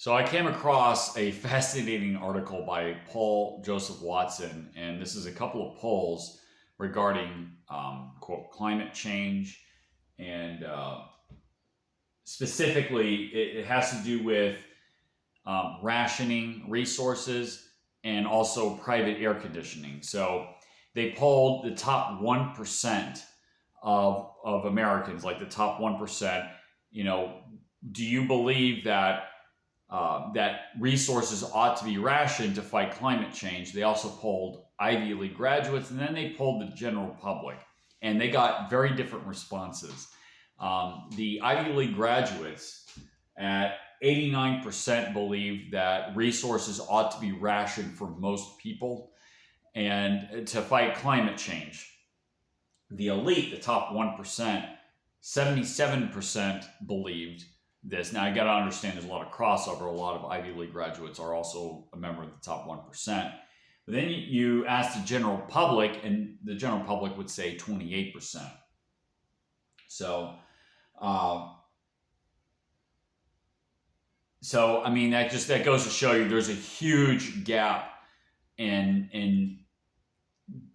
So I came across a fascinating article by Paul Joseph Watson, and this is a couple of polls regarding quote climate change, and specifically it has to do with rationing resources and also private air conditioning. So they polled the top 1% of Americans, like the top 1%. You know, do you believe that that resources ought to be rationed to fight climate change? They also polled Ivy League graduates, and then they polled the general public, and they got very different responses. The Ivy League graduates at 89% believe that resources ought to be rationed for most people and to fight climate change. The elite, the top 1%, 77% believed this. Now, you got to understand there's a lot of crossover. A lot of Ivy League graduates are also a member of the top 1%. But then you ask the general public, and the general public would say 28%. So, I mean, that goes to show you there's a huge gap in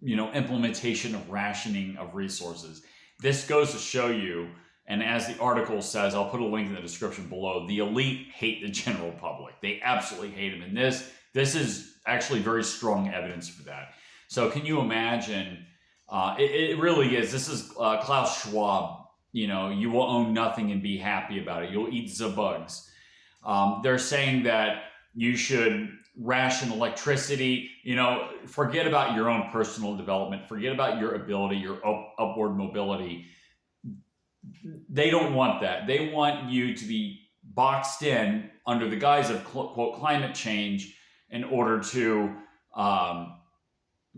implementation of rationing of resources. This goes to show you, and as the article says, I'll put a link in the description below, the elite hate the general public. They absolutely hate them. And this is actually very strong evidence for that. So can you imagine, it really is, this is Klaus Schwab, you will own nothing and be happy about it. You'll eat the bugs. They're saying that you should ration electricity, forget about your own personal development, forget about your ability, your upward mobility. They don't want that. They want you to be boxed in under the guise of quote climate change in order to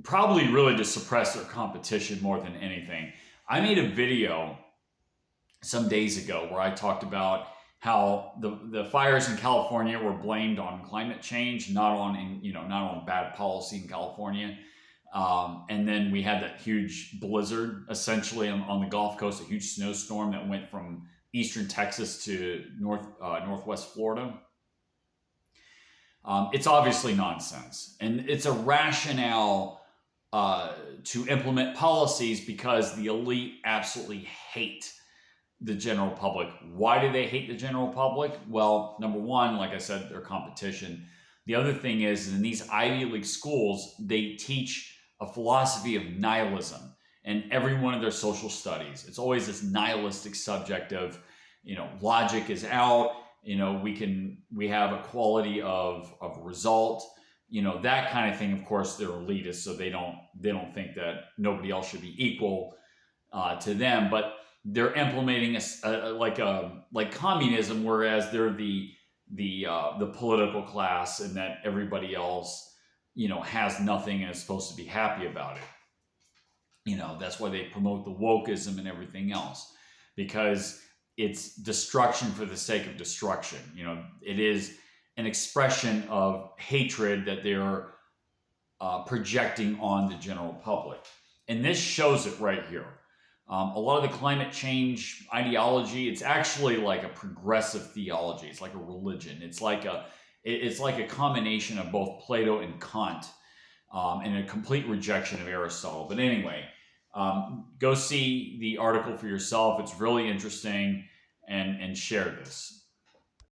probably really to suppress their competition more than anything. I made a video some days ago where I talked about how the fires in California were blamed on climate change, not on bad policy in California. And then we had that huge blizzard essentially on the Gulf Coast, a huge snowstorm that went from eastern Texas to northwest Florida. It's obviously nonsense, and it's a rationale to implement policies because the elite absolutely hate the general public. Why do they hate the general public? Well, number one, like I said, their competition. The other thing is, in these Ivy League schools, they teach a philosophy of nihilism in every one of their social studies. It's always this nihilistic subject of, logic is out, we have equality of result, that kind of thing. Of course, they're elitist, so they don't think that nobody else should be equal to them, but they're implementing like communism, whereas they're the political class, and that everybody else has nothing and is supposed to be happy about it. That's why they promote the wokeism and everything else, because it's destruction for the sake of destruction. It is an expression of hatred that they're projecting on the general public, and this shows it right here. A lot of the climate change ideology, it's actually like a progressive theology. It's like a religion. It's like a combination of both Plato and Kant, and a complete rejection of Aristotle. But anyway, go see the article for yourself. It's really interesting, and share this.